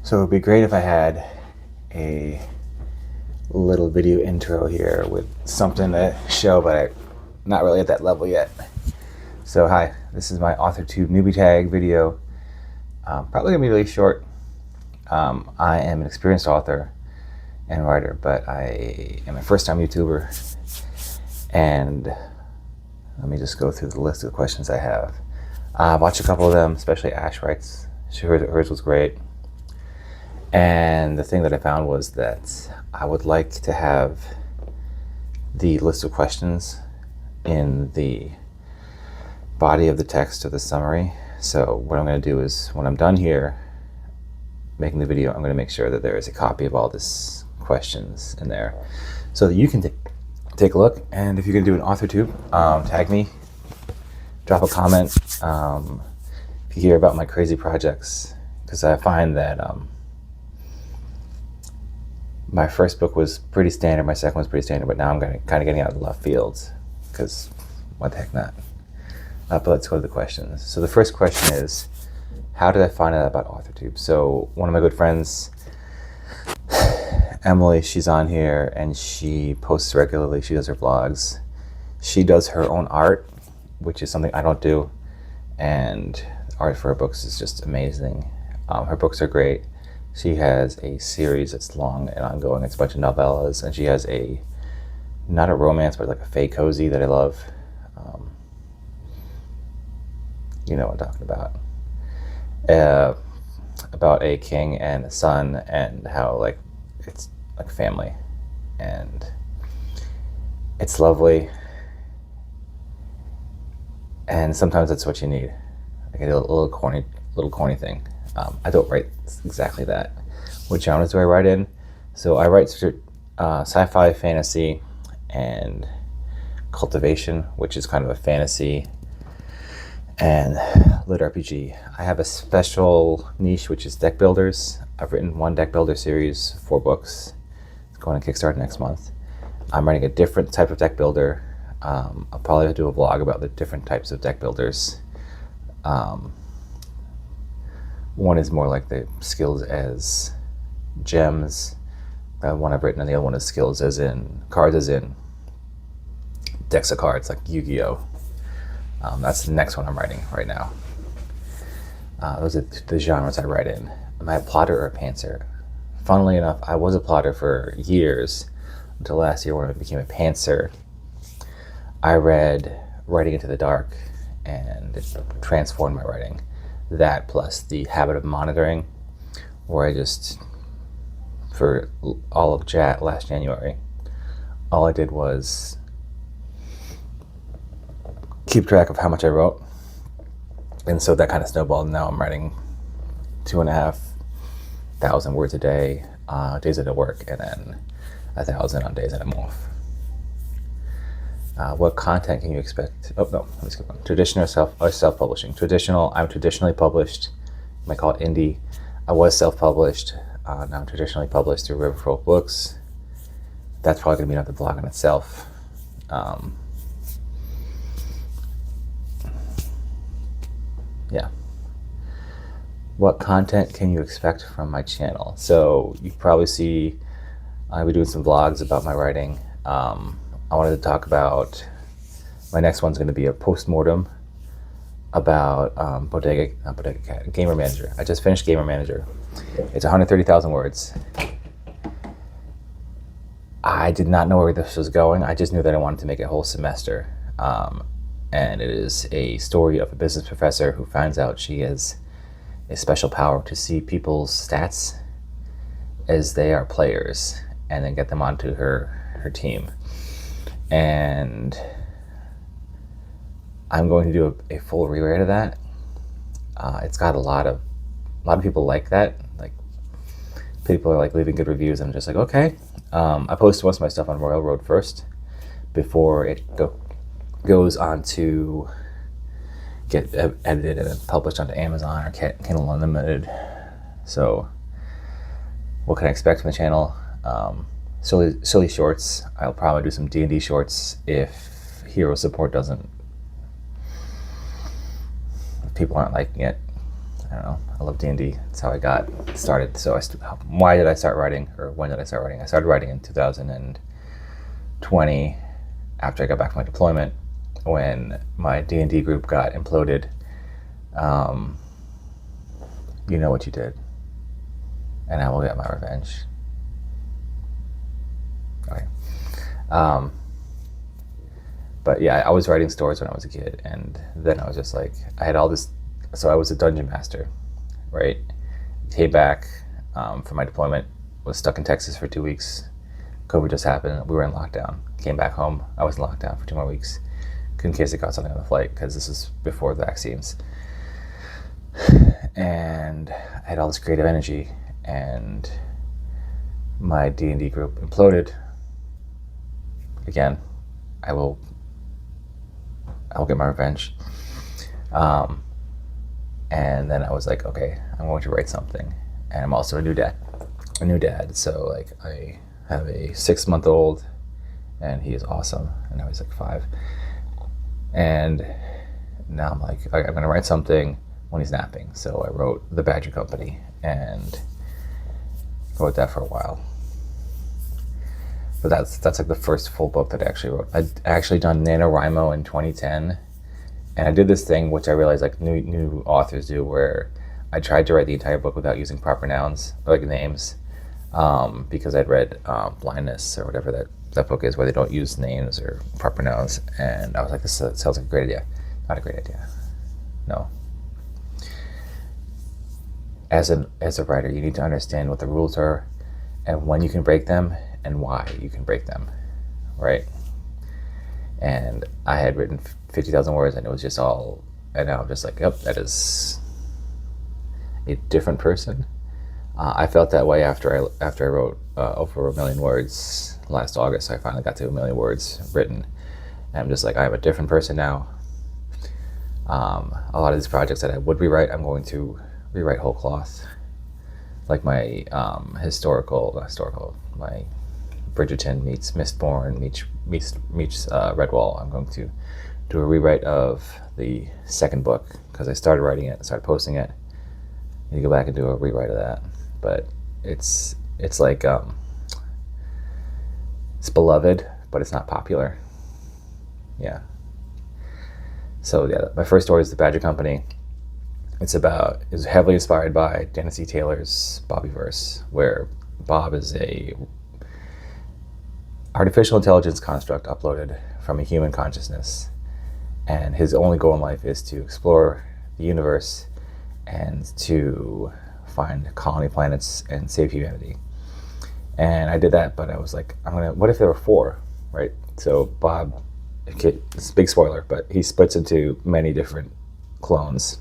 So it would be great if I had a little video intro here with something to show, but I'm not really at that level yet. So hi, this is my authortube newbie tag video. Probably gonna be really short. I am an experienced author and writer, but I am a first-time YouTuber. And let me just go through the list of questions I have. I've watched a couple of them, especially Ash writes. Hers was great. And the thing that I found was that I would like to have the list of questions in the body of the text of the summary. So what I'm going to do is, when I'm done here making the video, I'm going to make sure that there is a copy of all these questions in there so that you can take a look. And if you're going to do an authortube, tag me, drop a comment if you hear about my crazy projects, because I find that my first book was pretty standard, my second was pretty standard, but now I'm kind of getting out of left fields, because what the heck not. But let's go to the questions. So the first question is, how did I find out about authortube? So one of my good friends, Emily, she's on here and she posts regularly. She does her vlogs. She does her own art, which is something I don't do, and art for her books is just amazing. Her books are great. She has a series that's long and ongoing. It's a bunch of novellas, and she has not a romance, but like a fake cozy that I love. You know what I'm talking about a king and a son, and how like it's like family, and it's lovely. And sometimes that's what you need. Like a little corny thing. I don't write exactly that. What genres do I write in? So I write sci-fi, fantasy, and cultivation, which is kind of a fantasy, and lit RPG. I have a special niche, which is deck builders. I've written one deck builder series, 4 books. It's going to Kickstarter next month. I'm writing a different type of deck builder. I'll probably do a vlog about the different types of deck builders. One is more like the skills as gems. The one I've written, and the other one is skills as in cards, as in decks of cards, like Yu-Gi-Oh! That's the next one I'm writing right now. Those are the genres I write in. Am I a plotter or a pantser? Funnily enough, I was a plotter for years, until last year when I became a pantser. I read Writing Into the Dark, and it transformed my writing. That plus the habit of monitoring, where I just, for all of last January, all I did was keep track of how much I wrote. And so that kind of snowballed. Now I'm writing 2,500 words a day, days that I work, and then 1,000 on days that I'm off. What content can you expect? Oh no, let me skip on. Traditional or self-publishing? Traditional, I'm traditionally published. You might call it indie. I was self-published. Now I'm traditionally published through Riverfolk Books. That's probably going to be another blog in itself. Yeah. What content can you expect from my channel? So you probably see I'll be doing some vlogs about my writing. I wanted to talk about, my next one's going to be a post-mortem about Gamer Manager. I just finished Gamer Manager. It's 130,000 words. I did not know where this was going. I just knew that I wanted to make a whole semester. And it is a story of a business professor who finds out she has a special power to see people's stats as they are players, and then get them onto her team. And I'm going to do a full rewrite of that. It's got a lot of people like that. Like, people are like leaving good reviews, and I'm just like, okay. I posted most of my stuff on Royal Road first before it goes on to get edited and published onto Amazon or Kindle Unlimited. So what can I expect from the channel? Silly shorts. I'll probably do some D&D shorts if hero support doesn't, if people aren't liking it. I don't know, I love D&D. That's how I got started. So why did I start writing, or when did I start writing? I started writing in 2020 after I got back from my deployment, when my D&D group got imploded. You know what you did, and I will get my revenge. Okay. But yeah, I was writing stories when I was a kid, and then I was just like, I had all this. So I was a dungeon master, right? Came back from my deployment, was stuck in Texas for 2 weeks. COVID just happened. We were in lockdown. Came back home. I was in lockdown for 2 more weeks. In case I got something on the flight, because this is before the vaccines. And I had all this creative energy, and my D&D group imploded. Again, I will get my revenge. And then I was like, okay, I'm going to write something. And I'm also a new dad. So like, I have a 6-month-old, and he is awesome. And now he's like 5. And now I'm like, I'm going to write something when he's napping. So I wrote The Badger Company, and wrote that for a while. But that's like the first full book that I actually wrote. I'd actually done NaNoWriMo in 2010. And I did this thing, which I realized like new authors do, where I tried to write the entire book without using proper nouns, or like names, because I'd read Blindness, or whatever that book is, where they don't use names or proper nouns. And I was like, this sounds like a great idea. Not a great idea. No. As a writer, you need to understand what the rules are, and when you can break them, and why you can break them, right? And I had written 50,000 words, and it was just all, and now I'm just like, yep, that is a different person. I felt that way after I wrote over 1 million words last August. So I finally got to 1 million words written, and I'm just like, I am a different person now. A lot of these projects that I would rewrite, I'm going to rewrite whole cloth, like my my Bridgerton meets Mistborn meets Redwall. I'm going to do a rewrite of the second book, because I started writing it, started posting it. I need to go back and do a rewrite of that. But it's like it's beloved, but it's not popular. Yeah. So yeah, my first story is The Badger Company. It's heavily inspired by Dennis E. Taylor's Bobbyverse, where Bob is a artificial intelligence construct uploaded from a human consciousness, and his only goal in life is to explore the universe and to find colony planets and save humanity. And I did that, but I was like, what if there were 4, right? So Bob, it's a big spoiler, but he splits into many different clones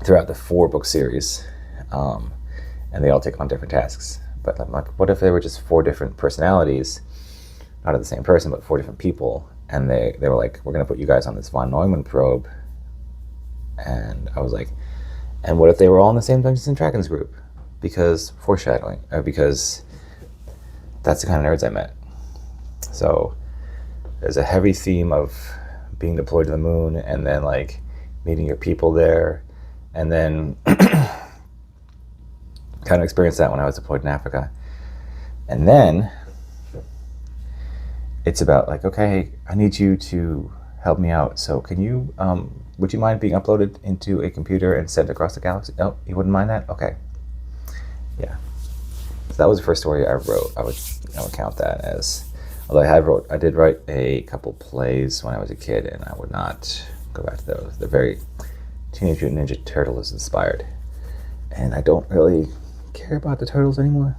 throughout the 4-book series, and they all take on different tasks. But I'm like, what if there were just 4 different personalities, not of the same person, but 4 different people, and they were like, we're going to put you guys on this von Neumann probe. And I was like, and what if they were all in the same Dungeons and Dragons group? Because foreshadowing, because that's the kind of nerds I met. So there's a heavy theme of being deployed to the moon, and then like meeting your people there, and then kind of experienced that when I was deployed in Africa. And then it's about like, okay, I need you to help me out. So can you, would you mind being uploaded into a computer and sent across the galaxy? Oh, you wouldn't mind that? Okay. Yeah. So that was the first story I wrote. I would count that as, although I did write a couple plays when I was a kid, and I would not go back to those. They're very Teenage Mutant Ninja Turtles inspired. And I don't really care about the Turtles anymore.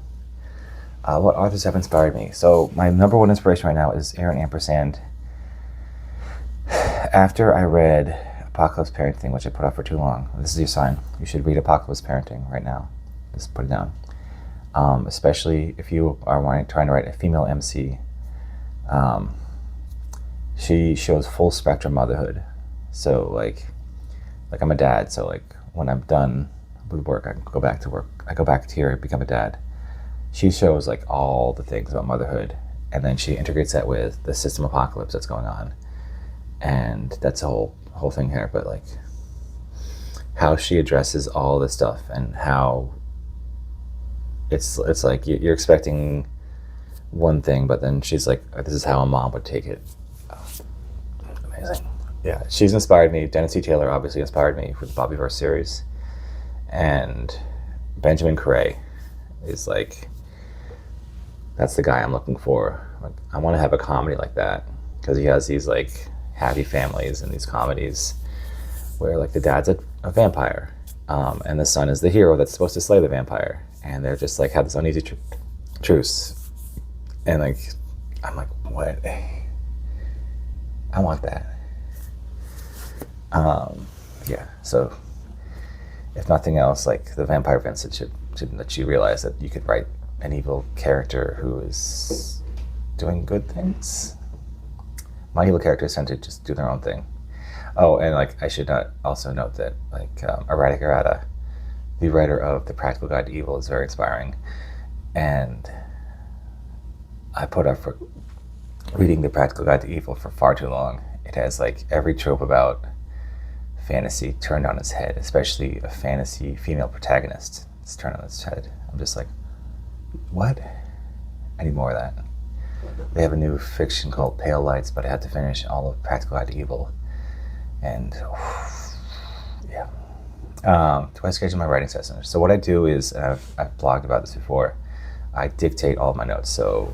What authors have inspired me? So my number one inspiration right now is Aaron Ampersand. After I read Apocalypse Parenting, which I put off for too long, this is your sign. You should read Apocalypse Parenting right now. Just put it down. Especially if you are trying to write a female MC. She shows full spectrum motherhood. So like I'm a dad, so like when I'm done with work, I go back to work. I go back here, become a dad. She shows like all the things about motherhood, and then she integrates that with the system apocalypse that's going on, and that's a whole thing here. But like how she addresses all this stuff, and how it's like you're expecting one thing, but then she's like, this is how a mom would take it. Amazing. Yeah, she's inspired me. Dennis E. Taylor obviously inspired me with the Bobbyverse series, and Benjamin Correa is like, that's the guy I'm looking for. Like, I want to have a comedy like that, because he has these like happy families and these comedies where like the dad's a vampire, and the son is the hero that's supposed to slay the vampire, and they're just like have this uneasy truce, and like I'm like, what? I want that. Yeah, so if nothing else, like the Vampire Vincent should let you realize that you could write an evil character who is doing good things. My evil characters tend to just do their own thing. Oh, and like I should not also note that like Errata Errata, the writer of The Practical Guide to Evil, is very inspiring, and I put up for reading The Practical Guide to Evil for far too long. It has like every trope about fantasy turned on its head, especially a fantasy female protagonist. It's turned on its head. I'm just like, what? I need more of that. They have a new fiction called Pale Lights, but I had to finish all of Practical Guide to Evil. And yeah. Do I schedule my writing sessions? So what I do is, and I've blogged about this before, I dictate all of my notes. So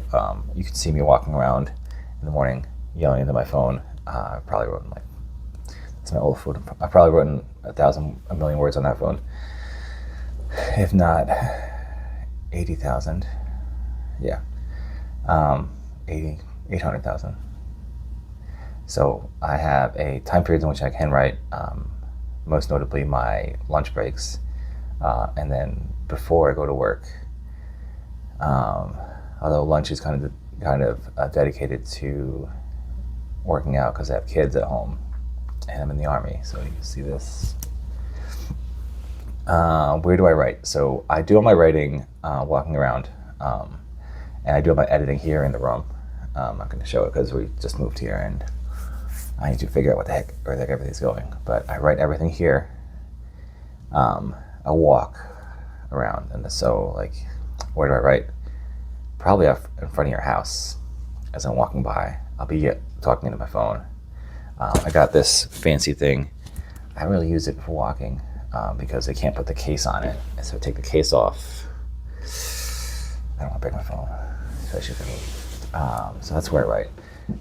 you can see me walking around in the morning yelling into my phone. I probably wrote like, that's my old phone. I probably wrote a million words on that phone. If not 80,000. Yeah. 800,000. So I have a time period in which I can write, most notably my lunch breaks, and then before I go to work. Although lunch is kind of dedicated to working out because I have kids at home and I'm in the Army. So you can see this. Where do I write? So I do all my writing walking around, and I do all my editing here in the room. I'm not going to show it because we just moved here and I need to figure out where the heck everything's going. But I write everything here. I walk around, and so like, where do I write? Probably up in front of your house. As I'm walking by, I'll be talking into my phone. I got this fancy thing. I really use it for walking because I can't put the case on it, and so I take the case off. I don't want to break my phone, especially so that's where I write.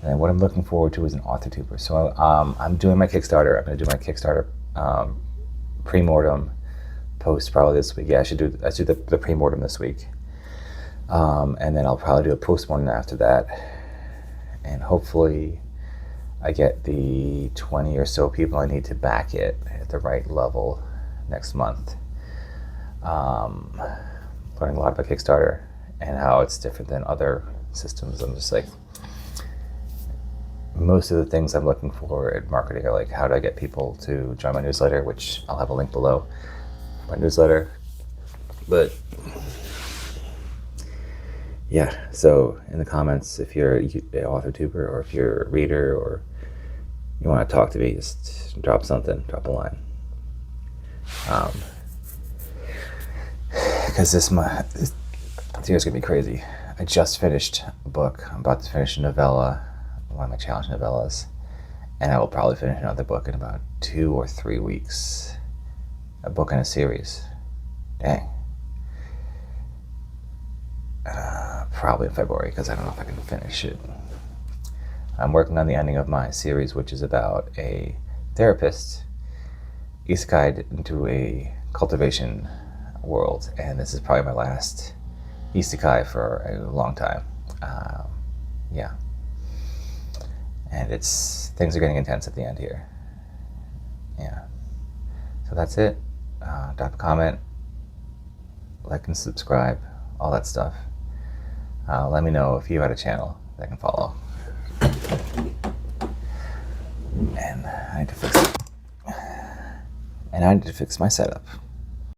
And what I'm looking forward to is an authortuber. So I'm doing my Kickstarter. I'm going to do my Kickstarter pre-mortem post probably this week. Yeah, I should do the pre-mortem this week. And then I'll probably do a post-mortem after that. And hopefully I get the 20 or so people I need to back it at the right level next month. Learning a lot about Kickstarter and how it's different than other systems. I'm just like, most of the things I'm looking for at marketing are like, how do I get people to join my newsletter, which I'll have a link below, my newsletter. But yeah, so in the comments, if you're an authortuber or if you're a reader or you want to talk to me, just drop something, drop a line. Because this year's gonna be crazy. I just finished a book. I'm about to finish a novella, one of my challenge novellas, and I will probably finish another book in about 2 or 3 weeks. A book in a series. Dang. Probably in February, because I don't know if I can finish it. I'm working on the ending of my series, which is about a therapist isekai'd into a cultivation world, and this is probably my last isekai for a long time. Yeah, and things are getting intense at the end here. Yeah, so that's it. Drop a comment, like and subscribe, all that stuff. Let me know if you had a channel that I can follow. And I need to fix it. And I need to fix my setup.